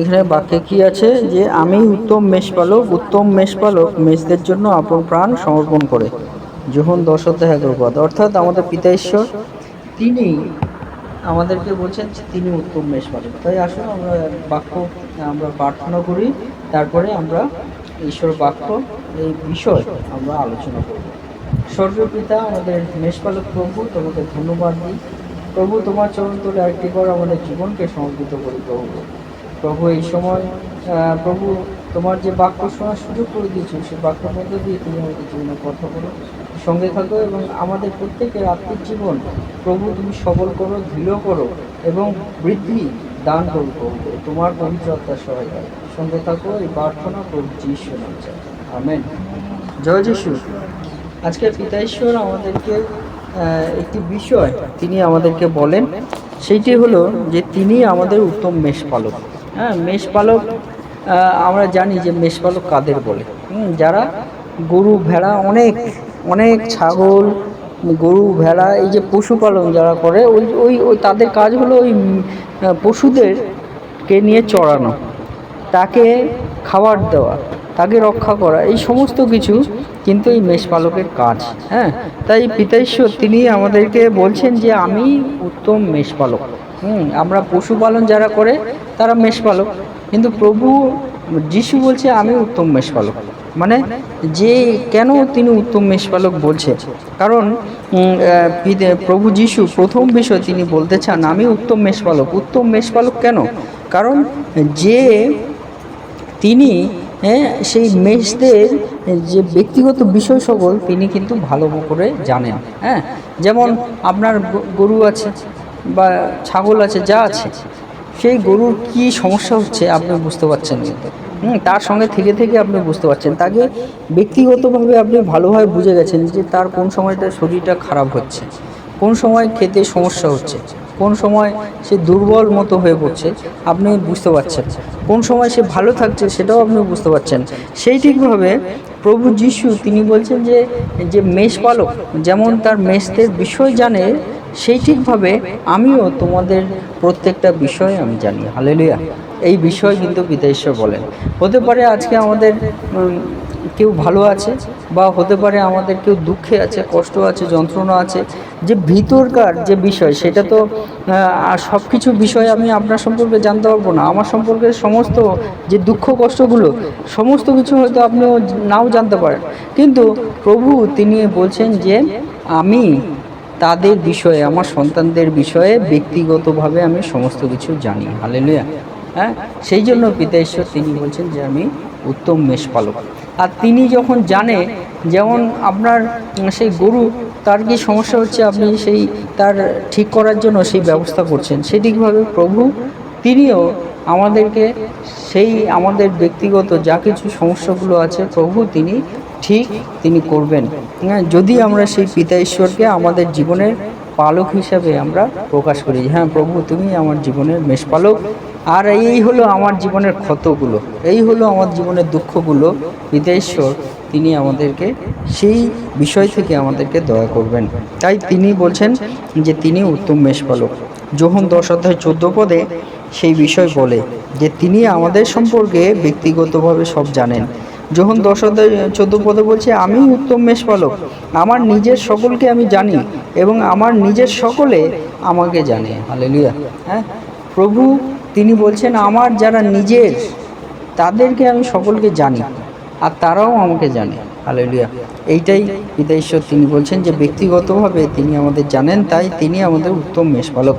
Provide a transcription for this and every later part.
এখানে বাক্যে কি আছে যে আমি উত্তম মেষপালক মেষদের জন্য আপন প্রাণ সমর্পণ করে। যোহন 10:11 অর্থাৎ আমাদের পিতা ঈশ্বর তিনি আমাদেরকে বলছেন যে তিনি উত্তম মেষপালক। তাই আসুন আমরা বাক্য আমরা প্রার্থনা করি, তারপরে আমরা ঈশ্বর বাক্য এই বিষয় আমরা আলোচনা করব। স্বর্গীয় পিতা, আমাদের মেষপালক প্রভু, তোমাকে ধন্যবাদ দিই প্রভু। তোমার চরণ তলে আরেকটি বার আমাদের জীবনকে সমর্পিত করি প্রভু এই সময় প্রভু তোমার যে বাক্য শোনার সুযোগ করে দিয়েছো, সেই বাক্যের মধ্যে দিয়ে তুমি আমাদের জীবনে কথা বলো, সঙ্গে থাকো এবং আমাদের প্রত্যেকের আত্মিক জীবন প্রভু তুমি সবল করো, দৃঢ় করো এবং বৃদ্ধি দান করো প্রভু। তোমার পবিত্র আত্মার সহায়তায় সঙ্গে থাকো, এই প্রার্থনা প্রভু যিশু নামে চাই, আমেন। জয় যিশু। আজকে পিতা ঈশ্বর আমাদেরকে একটি বিষয় তিনি আমাদেরকে বলেন, সেইটি হলো যে তিনি আমাদের উত্তম মেষপালক। হ্যাঁ, মেষপালক আমরা জানি যে মেষপালক কাদের বলে। যারা গরু ভেড়া অনেক অনেক ছাগল গরু ভেড়া এই যে পশুপালন যারা করে, ওই ওই ওই তাদের কাজ হলো ওই পশুদেরকে নিয়ে চড়ানো, তাকে খাবার দেওয়া, তাকে রক্ষা করা, এই সমস্ত কিছু কিন্তু এই মেষপালকের কাজ। হ্যাঁ, তাই পিতা ঈশ্বর তিনি আমাদেরকে বলছেন যে আমি উত্তম মেষপালক। আমরা পশুপালন যারা করে তারা মেষপালক, কিন্তু প্রভু যিশু বলছে আমি উত্তম মেষপালক। মানে যে কেন তিনি উত্তম মেষপালক বলছে, কারণ প্রভু যিশু প্রথম বিষয় তিনি বলতে চান আমি উত্তম মেষপালক। উত্তম মেষপালক কেন? কারণ যে তিনি সেই মেষদের যে ব্যক্তিগত বিষয় সকল তিনি কিন্তু ভালো করে জানেন। হ্যাঁ, যেমন আপনার গরু আছে বা ছাগল আছে, যা আছে, সেই গরুর কি সমস্যা হচ্ছে আপনি বুঝতে পারছেন কিন্তু তার সঙ্গে থেকে থেকে আপনি বুঝতে পারছেন, তাকে ব্যক্তিগতভাবে আপনি ভালোভাবে বুঝে গেছেন যে তার কোন সময়টা শরীরটা খারাপ হচ্ছে, কোন সময় খেতে সমস্যা হচ্ছে, কোন সময় সে দুর্বল মতো হয়ে পড়ছে আপনি বুঝতে পারছেন, কোন সময় সে ভালো থাকছে সেটাও আপনি বুঝতে পারছেন। সেই ঠিকভাবে প্রভু যিশু তিনি বলছেন যে যে মেষপালক যেমন তার মেষদের বিষয় জানে, সেই ঠিকভাবে আমিও তোমাদের প্রত্যেকটা বিষয় আমি জানি। হালেলুয়া। এই বিষয় কিন্তু পিতা ঈশ্বর বলেন। হতে পারে আজকে আমাদের কেউ ভালো আছে, বা হতে পারে আমাদের কেউ দুঃখে আছে, কষ্ট আছে, যন্ত্রণা আছে, যে ভিতরকার যে বিষয় সেটা তো সব কিছু বিষয় আমি আপনার সম্পর্কে জানতে পারবো না। আমার সম্পর্কে সমস্ত যে দুঃখ কষ্টগুলো সমস্ত কিছু হয়তো আপনিও নাও জানতে পারেন, কিন্তু প্রভু তিনি বলছেন যে আমি তাদের বিষয়ে, আমার সন্তানদের বিষয়ে ব্যক্তিগতভাবে আমি সমস্ত কিছু জানি। হালেলুয়া। হ্যাঁ, সেই জন্য পিতা ঈশ্বর তিনি বলছেন যে আমি উত্তম মেষপালক। আর তিনি যখন জানে, যেমন আপনার সেই গরু তার কি সমস্যা হচ্ছে আপনি সেই তার ঠিক করার জন্য সেই ব্যবস্থা করছেন, সেটিকভাবে প্রভু তিনিও আমাদেরকে সেই আমাদের ব্যক্তিগত যা কিছু সমস্যাগুলো আছে প্রভু তিনি করবেন। হ্যাঁ, যদি আমরা সেই পিতা ঈশ্বরকে আমাদের জীবনের পালক হিসাবে আমরা প্রকাশ করি, হ্যাঁ প্রভু তুমি আমার জীবনের মেষপালক, আর এই হলো আমার জীবনের ক্ষতগুলো, এই হলো আমার জীবনের দুঃখগুলো, পিতা ঈশ্বর তিনি আমাদেরকে সেই বিষয় থেকে আমাদেরকে দয়া করবেন। তাই তিনি বলছেন যে তিনি উত্তম মেষপালক। যোহন 10:14 সেই বিষয় বলে যে তিনি আমাদের সম্পর্কে ব্যক্তিগতভাবে সব জানেন। যোহন 10:14 বলছে আমি উত্তম মেষপালক, আমার নিজের সকলকে আমি জানি এবং আমার নিজের সকলে আমাকে জানে। হালেলুয়া। হ্যাঁ, প্রভু তিনি বলছেন আমার যারা নিজের তাদেরকে আমি সকলকে জানি আর তারাও আমাকে জানে। হালেলুয়া। এইটাই পিতা ঈশ্বর তিনি বলছেন যে ব্যক্তিগতভাবে তিনি আমাদের জানেন, তাই তিনি আমাদের উত্তম মেষপালক।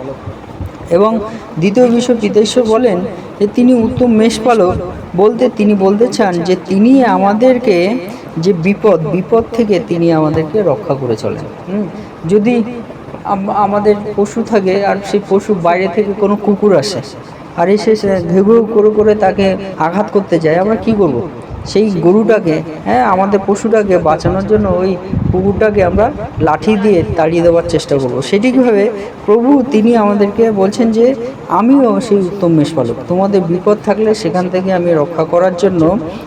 এবং দ্বিতীয় বিষয় পিতা ঈশ্বর বলেন যে তিনি উত্তম মেষপালক বলতে তিনি বলতে চান যে তিনি আমাদেরকে যে বিপদ থেকে তিনি আমাদেরকে রক্ষা করে চলেন। যদি আমাদের পশু থাকে আর সেই পশু বাইরে থেকে কোনো কুকুর আসে আর এসে ঘেউ ঘেউ করে তাকে আঘাত করতে যায়, আমরা কি করব? সেই গরুটাকে, হ্যাঁ আমাদের পশুটাকে বাঁচানোর জন্য ওই কুকুরটাকে আমরা লাঠি দিয়ে তাড়িয়ে দেওয়ার চেষ্টা করব। সেটি কীভাবে? প্রভু তিনি আমাদেরকে বলছেন যে আমিও সেই উত্তম মেষপালক, তোমাদের বিপদ থাকলে সেখান থেকে আমি রক্ষা করার জন্য,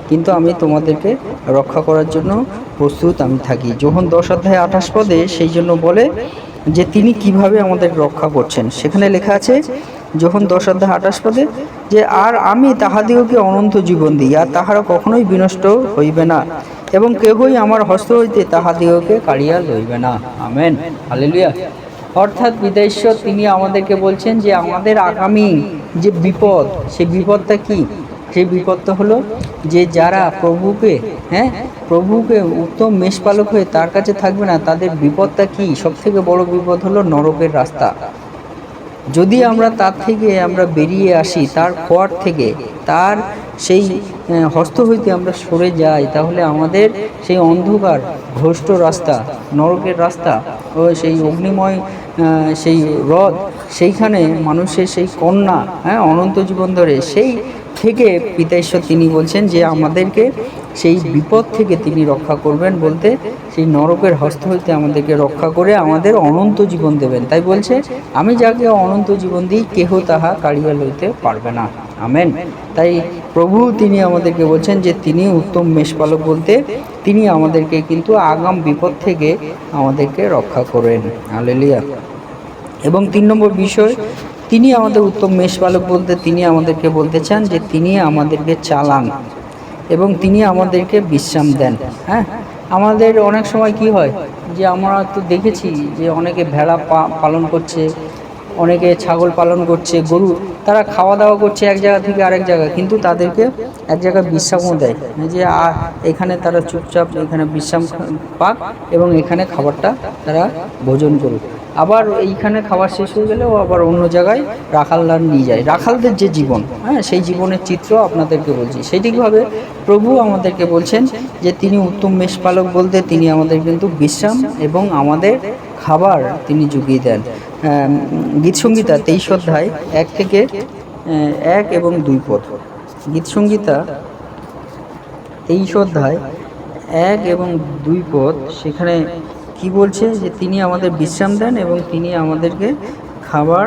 কিন্তু আমি তোমাদেরকে রক্ষা করার জন্য প্রস্তুত আমি থাকি। যোহন 10:28 সেই জন্য বলে যে তিনি কিভাবে আমাদের রক্ষা করছেন। সেখানে লেখা আছে যখন 10:28 যে আর আমি তাহাদিগকে অনন্ত জীবন দিই, আর তাহারা কখনোই বিনষ্ট হইবে না, এবং কেহই আমার হস্ত হইতে তাহাদিগকে কাড়িয়া লইবে না। Amen, hallelujah. অর্থাৎ পিতা ঈশ্বর তিনি আমাদেরকে বলছেন যে আমাদের আগামী যে বিপদ, সেই বিপদটা কি? সেই বিপদটা হলো যে যারা প্রভুকে উত্তম মেষপালক হয়ে তার কাছে থাকবে না, তাদের বিপদটা কি? সব থেকে বড় বিপদ হলো নরকের রাস্তা। যদি আমরা তার থেকে আমরা বেরিয়ে আসি, তার খোয়ার থেকে, তার সেই হস্ত হইতে আমরা সরে যাই, তাহলে আমাদের সেই অন্ধকার ভ্রষ্ট রাস্তা, নরকের রাস্তা ও সেই অগ্নিময় সেই হ্রদ, সেইখানে মানুষের সেই কন্যা অনন্ত জীবন ধরে, সেই থেকে পিতা ঈশ্বর তিনি বলছেন যে আমাদেরকে সেই বিপদ থেকে তিনি রক্ষা করবেন, বলতে সেই নরকের হস্ত হইতে আমাদেরকে রক্ষা করে আমাদের অনন্ত জীবন দেবেন। তাই বলছে, আমি যাকে অনন্ত জীবন দিই, কেহ তাহা কাড়িয়া লইতে পারবে না। আমেন। তাই প্রভু তিনি আমাদেরকে বলছেন যে তিনি উত্তম মেষপালক, বলতে তিনি আমাদেরকে কিন্তু আগাম বিপদ থেকে আমাদেরকে রক্ষা করেন। হালেলুয়া। এবং 3 নম্বর বিষয়, তিনি আমাদের উত্তম মেষপালক বলতে তিনি আমাদেরকে বলতে চান যে তিনি আমাদেরকে চালান এবং তিনি আমাদেরকে বিশ্রাম দেন। আমাদের অনেক সময় কি হয় যে আমরা তো দেখেছি যে অনেকে ভেড়া পালন করছে, অনেকে ছাগল পালন করছে, গরু, তারা খাওয়া দাওয়া করছে এক জায়গা থেকে আরেক জায়গায়, কিন্তু তাদেরকে এক জায়গায় বিশ্রামও দেয় যে এখানে তারা চুপচাপ এখানে বিশ্রাম পাক এবং এখানে খাবারটা তারা ভোজন করুক। আবার এইখানে খাবার শেষ হয়ে গেলেও আবার অন্য জায়গায় রাখালরা নিয়ে যায়। রাখালদের যে জীবন, সেই জীবনের চিত্র আপনাদেরকে বলছি। সেইটিভাবে প্রভু আমাদেরকে বলছেন যে তিনি উত্তম মেষপালক, বলতে তিনি আমাদের কিন্তু বিশ্রাম এবং আমাদের খাবার তিনি জুগিয়ে দেন। গীতসংহিতা 23 1 থেকে 1 এবং 2 পদ। গীতসংহিতা 23 1 এবং 2 পদ, সেখানে কি বলছে যে তিনি আমাদের বিশ্রাম দেন এবং তিনি আমাদেরকে খাবার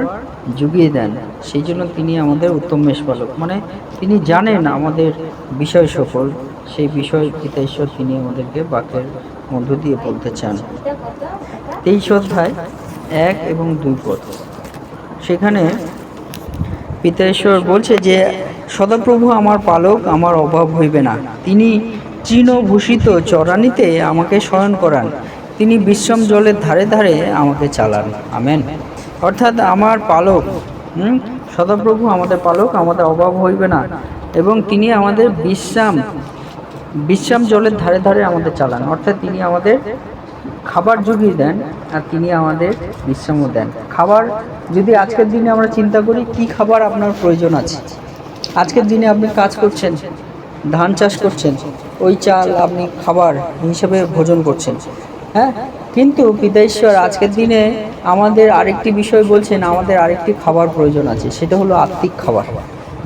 জুগিয়ে দেন, সেই জন্য তিনি আমাদের উত্তম মেষপালক। মানে তিনি জানেন আমাদের বিষয় সকল, সেই বিষয় পিতা ঈশ্বর তিনি আমাদেরকে বাক্যের মধ্য দিয়ে বলতে চান। 23 1 এবং 2 পদ, সেখানে পিতা ঈশ্বর বলছে যে সদাপ্রভু আমার পালক, আমার অভাব হইবে না। তিনি তৃণভূষিত চরানিতে আমাকে শয়ন করান, তিনি বিশ্রাম জলের ধারে ধারে আমাকে চালান। আমেন। অর্থাৎ আমার পালক, সদাপ্রভু আমাদের পালক, আমাদের অভাব হইবে না, এবং তিনি আমাদের বিশ্রাম জলের ধারে ধারে আমাদের চালান। অর্থাৎ তিনি আমাদের খাবার জুগিয়ে দেন আর তিনি আমাদের বিশ্রামও দেন। খাবার, যদি আজকের দিনে আমরা চিন্তা করি কি খাবার আপনার প্রয়োজন আছে। আজকের দিনে আপনি কাজ করছেন, ধান চাষ করছেন, ওই চাল আপনি খাবার হিসেবে ভোজন করছেন, কিন্তু পিতা ঈশ্বর আজকের দিনে আমাদের আরেকটি বিষয় বলছেন, আমাদের আরেকটি খাবার প্রয়োজন আছে, সেটা হলো আত্মিক খাবার।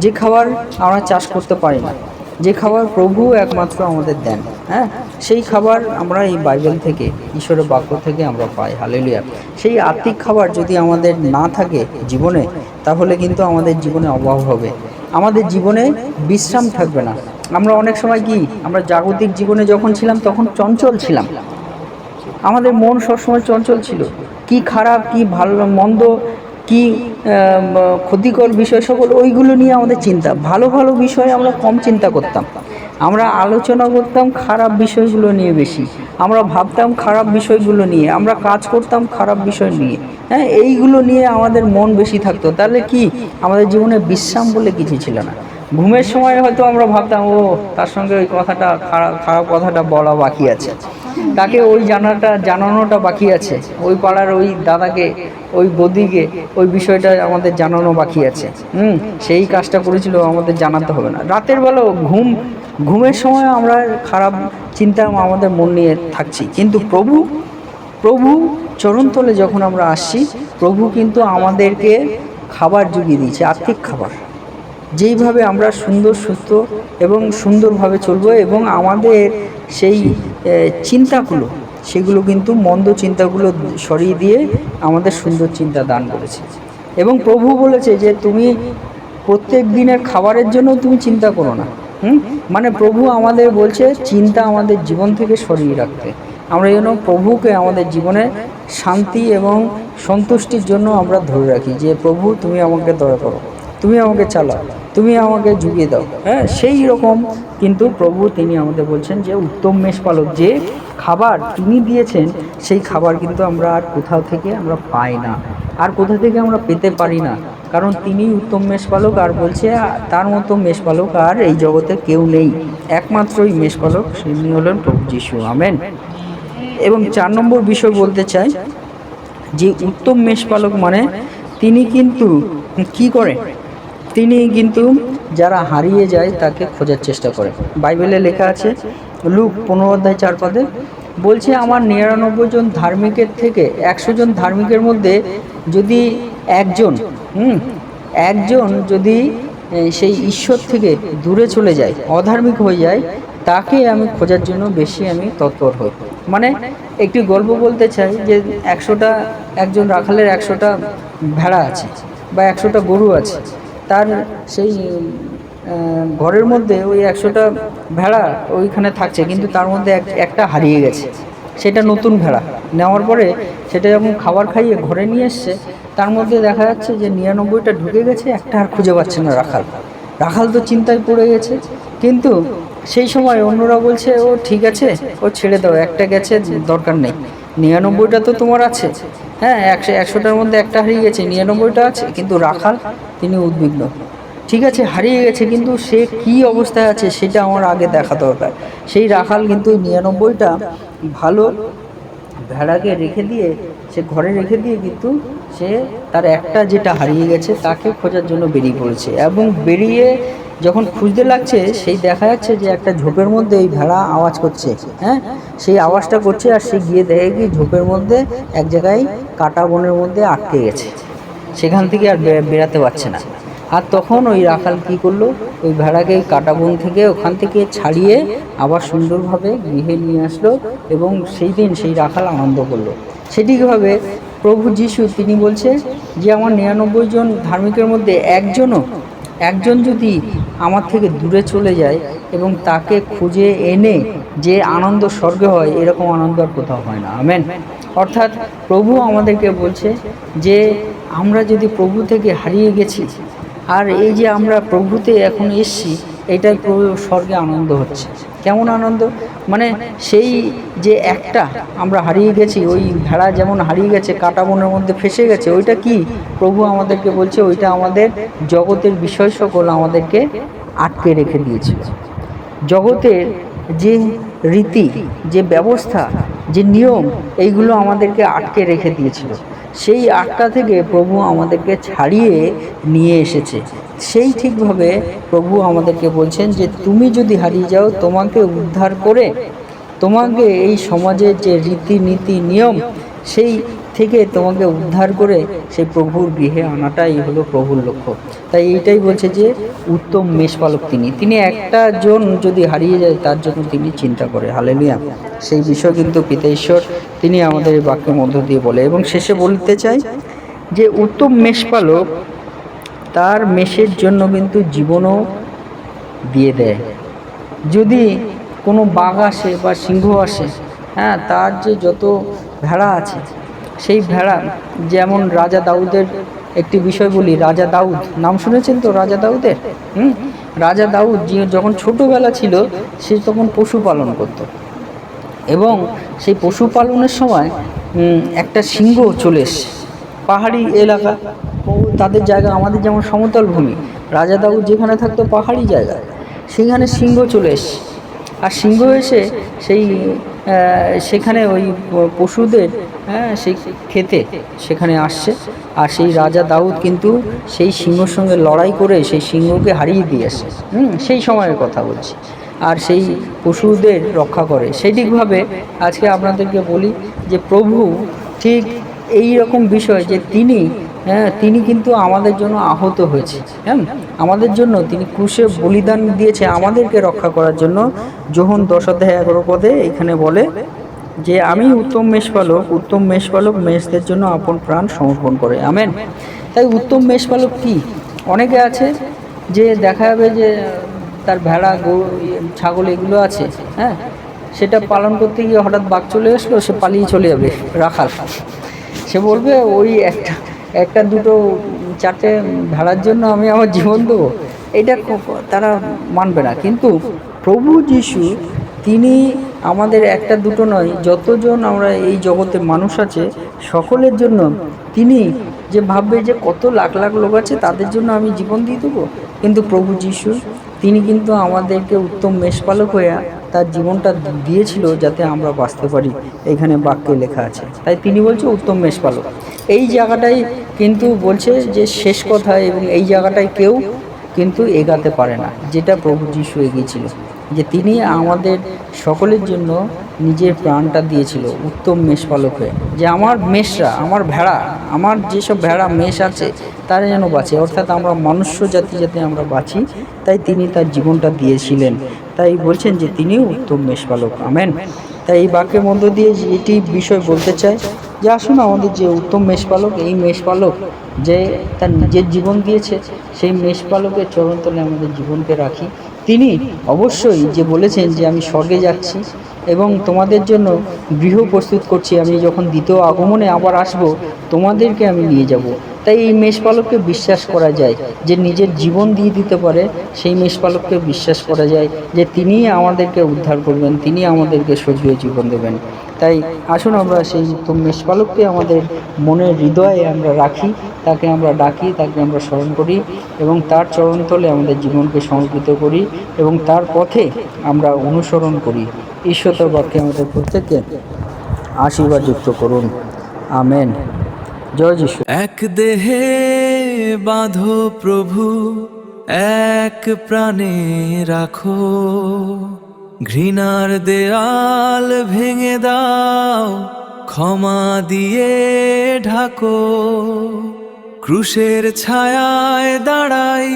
যে খাবার আমরা চাষ করতে পারি না, যে খাবার প্রভু একমাত্র আমাদের দেন, সেই খাবার আমরা এই বাইবেল থেকে, ঈশ্বরের বাক্য থেকে আমরা পাই। হালেলুয়া। সেই আত্মিক খাবার যদি আমাদের না থাকে জীবনে, তাহলে কিন্তু আমাদের জীবনে অভাব হবে, আমাদের জীবনে বিশ্রাম থাকবে না। আমরা অনেক সময় কি, আমরা জাগতিক জীবনে যখন ছিলাম তখন চঞ্চল ছিলাম, আমাদের মন সবসময় চঞ্চল ছিল। কি খারাপ, কি ভালো মন্দ, কি ক্ষতিকর বিষয় সকল, ওইগুলো নিয়ে আমাদের চিন্তা। ভালো ভালো বিষয়ে আমরা কম চিন্তা করতাম, আমরা আলোচনা করতাম খারাপ বিষয়গুলো নিয়ে বেশি, আমরা ভাবতাম খারাপ বিষয়গুলো নিয়ে, আমরা কাজ করতাম খারাপ বিষয় নিয়ে, এইগুলো নিয়ে আমাদের মন বেশি থাকতো। তাহলে কি, আমাদের জীবনে বিশ্রাম বলে কিছু ছিল না। ঘুমের সময় হয়তো আমরা ভাবতাম ও তার সঙ্গে ওই কথাটা, খারাপ কথাটা বলা বাকি আছে, তাকে ওই জানানোটা বাকি আছে, ওই পাড়ার ওই দাদাকে, ওই বৌদিকে ওই বিষয়টা আমাদের জানানো বাকি আছে, সেই কাজটা করেছিল, আমাদের জানাতে হবে না। রাতের বেলা ঘুমের সময় আমরা খারাপ চিন্তা আমাদের মন নিয়ে থাকছি, কিন্তু প্রভু চরণতলে যখন আমরা আসছি, প্রভু কিন্তু আমাদেরকে খাবার জুগিয়ে দিয়েছে, আত্মিক খাবার, যেইভাবে আমরা সুন্দর, সুস্থ এবং সুন্দরভাবে চলবো, এবং আমাদের সেই চিন্তাগুলো, সেগুলো কিন্তু মন্দ চিন্তাগুলো সরিয়ে দিয়ে আমাদের সুন্দর চিন্তা দান করেছে। এবং প্রভু বলেছে যে তুমি প্রত্যেক দিনের খাবারের জন্য তুমি চিন্তা করো না। মানে প্রভু আমাদের বলছে চিন্তা আমাদের জীবন থেকে সরিয়ে রাখতে, আমরা যেন প্রভুকে আমাদের জীবনে শান্তি এবং সন্তুষ্টির জন্য আমরা ধরে রাখি যে প্রভু তুমি আমাকে দয়া করো, তুমি আমাকে চালাও, তুমি আমাকে জুগিয়ে দাও। হ্যাঁ, সেই রকম কিন্তু প্রভু তিনি আমাদের বলছেন যে উত্তম মেষপালক, যে খাবার তিনি দিয়েছেন সেই খাবার কিন্তু আমরা আর কোথাও থেকে আমরা পাই না, আর কোথা থেকে আমরা পেতে পারি না, কারণ তিনি উত্তম মেষপালক। আর বলছে তার মতো মেষপালক আর এই জগতে কেউ নেই, একমাত্রই মেষপালক তিনি হলেন প্রভু যিশু। আমেন। এবং 4 নম্বর বিষয় বলতে চাই যে উত্তম মেষপালক মানে তিনি কিন্তু কি করে, তিনি কিন্তু যারা হারিয়ে যায় তাকে খোঁজার চেষ্টা করে। বাইবেলে লেখা আছে লুক 15:4 বলছে আমার 99 জন ধার্মিকের থেকে 100 জন ধার্মিকের মধ্যে যদি একজন যদি সেই ঈশ্বর থেকে দূরে চলে যায়, অধার্মিক হয়ে যায়, তাকে আমি খোঁজার জন্য বেশি আমি তৎপর হই। মানে একটি গল্প বলতে চাই যে একজন রাখালের 100টা ভেড়া আছে বা 100টা গরু আছে, তার সেই ঘরের মধ্যে ওই 100টা ভেড়া ওইখানে থাকছে, কিন্তু তার মধ্যে একটা হারিয়ে গেছে। সেটা নতুন ভেড়া নেওয়ার পরে সেটা যখন খাবার খাইয়ে ঘরে নিয়ে এসছে, তার মধ্যে দেখা যাচ্ছে যে 99টা ঢুকে গেছে, একটা আর খুঁজে পাচ্ছে না রাখাল তো চিন্তায় পড়ে গেছে। কিন্তু সেই সময় অন্যরা বলছে ও ঠিক আছে, ও ছেড়ে দাও, একটা গেছে দরকার নেই, 99টা তো তোমার আছে। হ্যাঁ, 100টার মধ্যে একটা হারিয়ে গেছে, 99টা আছে। কিন্তু রাখাল তিনি উদ্বিগ্ন, ঠিক আছে হারিয়ে গেছে, কিন্তু সে কি অবস্থায় আছে সেটা আমার আগে দেখা দরকার। সেই রাখাল কিন্তু 99টা ভালো ভেড়াকে রেখে দিয়ে, সে ঘরে রেখে দিয়ে কিন্তু সে তার একটা যেটা হারিয়ে গেছে তাকে খোঁজার জন্য বেরিয়ে পড়েছে। এবং বেরিয়ে যখন খুঁজতে লাগছে, সেই দেখা যাচ্ছে যে একটা ঝোপের মধ্যে ওই ভেড়া আওয়াজ করছে। হ্যাঁ, সেই আওয়াজটা করছে, আর সে গিয়ে দেখে কি ঝোপের মধ্যে এক জায়গায় কাটা বনের মধ্যে আটকে গেছে, সেখান থেকে আর বেরাতে পারছে না। আর তখন ওই রাখাল কী করলো, ওই ভেড়াকে কাটা বন থেকে ওখান থেকে ছাড়িয়ে আবার সুন্দরভাবে গৃহে নিয়ে আসলো, এবং সেই দিন সেই রাখাল আনন্দ করলো। সেটিভাবে প্রভু যিশু তিনি বলছে যে আমার 99 জন ধার্মিকের মধ্যে একজন যদি আমার থেকে দূরে চলে যায় এবং তাকে খুঁজে এনে যে আনন্দ স্বর্গে হয়, এরকম আনন্দ আর কোথাও হয় না। আমেন। অর্থাৎ প্রভু আমাদেরকে বলছে যে আমরা যদি প্রভু থেকে হারিয়ে গেছি, আর এই যে আমরা প্রভুতে এখন এসছি, এটাই প্রভু স্বর্গে আনন্দ হচ্ছে। কেমন আনন্দ, মানে সেই যে একটা আমরা হারিয়ে গেছি, ওই ভেড়া যেমন হারিয়ে গেছে, কাটা বনের মধ্যে ফেসে গেছে, ওইটা কি প্রভু আমাদেরকে বলছে, ওইটা আমাদের জগতের বিষয় সকল আমাদেরকে আটকে রেখে দিয়েছিল। জগতের যে রীতি, যে ব্যবস্থা, যে নিয়ম, এইগুলো আমাদেরকে আটকে রেখে দিয়েছিল। সেই আটকা থেকে প্রভু আমাদেরকে ছাড়িয়ে নিয়ে এসেছে। সেই ঠিকভাবে প্রভু আমাদেরকে বলছেন যে তুমি যদি হারিয়ে যাও, তোমাকে উদ্ধার করে, তোমাকে এই সমাজের যে রীতিনীতি নিয়ম, সেই থেকে তোমাকে উদ্ধার করে সেই প্রভুর গৃহে আনাটাই হলো প্রভুর লক্ষ্য। তাই এইটাই বলছে যে উত্তম মেষপালক তিনি একটা জন যদি হারিয়ে যায়, তার জন্য তিনি চিন্তা করে। হালেলুয়া। সেই বিষয় কিন্তু পিতা ঈশ্বর তিনি আমাদের এই বাক্যের মধ্য দিয়ে বলে। এবং শেষে বলতে চাই যে উত্তম মেষপালক তার মেষের জন্য কিন্তু জীবনও দিয়ে দেয়। যদি কোনো বাঘ আসে বা সিংহ আসে, হ্যাঁ, তার যে যত ভেড়া আছে, সেই ভেড়া, যেমন রাজা দাউদের একটি বিষয় বলি, রাজা দাউদ নাম শুনেছেন তো রাজা দাউদের? রাজা দাউদ যখন ছোটোবেলা ছিল, সে তখন পশুপালন করত, এবং সেই পশুপালনের সময় একটা সিংহ চলে এসছে। পাহাড়ি এলাকা, তাদের জায়গা আমাদের যেমন সমতল ভূমি, রাজা দাউদ যেখানে থাকতো পাহাড়ি জায়গা, সেখানে সিংহ চলে এসছে। আর সিংহ এসে সেখানে ওই পশুদের, সেই খেতে সেখানে আসছে। আর সেই রাজা দাউদ কিন্তু সেই সিংহর সঙ্গে লড়াই করে সেই সিংহকে হারিয়ে দিয়ে আসে। সেই সময়ের কথা বলছি। আর সেই পশুদের রক্ষা করে। সেইটিভাবে আজকে আপনাদেরকে বলি যে প্রভু ঠিক এই রকম বিষয় যে তিনি কিন্তু আমাদের জন্য আহত হয়েছে। আমাদের জন্য তিনি ক্রুশে বলিদান দিয়েছে আমাদেরকে রক্ষা করার জন্য। যোহন 10:11 এখানে বলে যে আমি উত্তম মেষপালক মেষদের জন্য আপন প্রাণ সমর্পণ করে। আমেন। তাই উত্তম মেষপালক কি? অনেকে আছে যে দেখা যাবে যে তার ভেড়া, গরু, ছাগল এগুলো আছে, সেটা পালন করতে গিয়ে হঠাৎ বাঘ চলে আসলো, সে পালিয়ে চলে যাবে, রাখাল। সে বলবে ওই একটা একটা দুটো চারটে ভেড়ার জন্য আমি আমার জীবন দেবো, এটা তারা মানবে না। কিন্তু প্রভু যিশু তিনি আমাদের একটা দুটো নয়, যতজন আমরা এই জগতে মানুষ আছে সকলের জন্য তিনি যে ভাববে যে কত লাখ লাখ লোক আছে তাদের জন্য আমি জীবন দিয়ে দেবো। কিন্তু প্রভু যিশু তিনি কিন্তু আমাদেরকে উত্তম মেষপালক হয়ে তার জীবনটা দিয়েছিল যাতে আমরা বাঁচতে পারি, এখানে বাক্যে লেখা আছে। তাই তিনি বলছে উত্তম মেষপালক। এই জায়গাটাই কিন্তু বলছে যে শেষ কথা, এবং এই জায়গাটায় কেউ কিন্তু এগাতে পারে না, যেটা প্রভু যিশু এগিয়েছিল, যে তিনি আমাদের সকলের জন্য নিজের প্রাণটা দিয়েছিল উত্তম মেষপালক হয়ে, যে আমার মেষরা, আমার ভেড়া, আমার যেসব ভেড়া মেষ আছে তারা যেন বাঁচে, অর্থাৎ আমরা মনুষ্য জাতি যাতে আমরা বাঁচি, তাই তিনি তার জীবনটা দিয়েছিলেন। তাই বলছেন যে তিনিও উত্তম মেষপালক। আমেন। তাই এই বাক্যের মধ্য দিয়ে এটি বিষয় বলতে চাই যে আসুন আমাদের যে উত্তম মেষপালক, এই মেষপালক যে তার নিজের জীবন দিয়েছে, সেই মেষপালকের চরণতলে আমাদের জীবনকে রাখি। তিনি অবশ্যই যে বলেছেন যে আমি স্বর্গে যাচ্ছি এবং তোমাদের জন্য গৃহ প্রস্তুত করছি, আমি যখন দ্বিতীয় আগমনে আবার আসব তোমাদেরকে আমি নিয়ে যাব। তাই এই মেষপালককে বিশ্বাস করা যায়, যে নিজের জীবন দিয়ে দিতে পারে, সেই মেষপালককে বিশ্বাস করা যায় যে তিনিই আমাদেরকে উদ্ধার করবেন, তিনি আমাদেরকে স্বর্গীয় জীবন দেবেন। তাই আসুন আমরা সেই উত্তম মেষপালককে আমাদের মনের হৃদয়ে আমরা রাখি, তাকে আমরা ডাকি, তাকে আমরা স্মরণ করি এবং তার চরণতলে আমাদের জীবনকে সমর্পিত করি এবং তার পথে আমরা অনুসরণ করি। ঈশ্বর তার বাক্যে আমাদের প্রত্যেককে আশীর্বাদ যুক্ত করুন। আমেন। জয় যিশু। এক দেহে বাঁধো প্রভু, এক প্রাণে রাখো, ঘৃণার দেয়াল ভেঙে দাও, ক্ষমা দিয়ে ঢাকো। ক্রুশের ছায়ায় দাঁড়াই,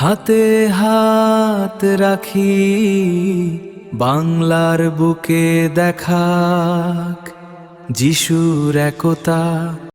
হাতে হাত রাখি, বাংলার বুকে দেখাক যিশুর একতা।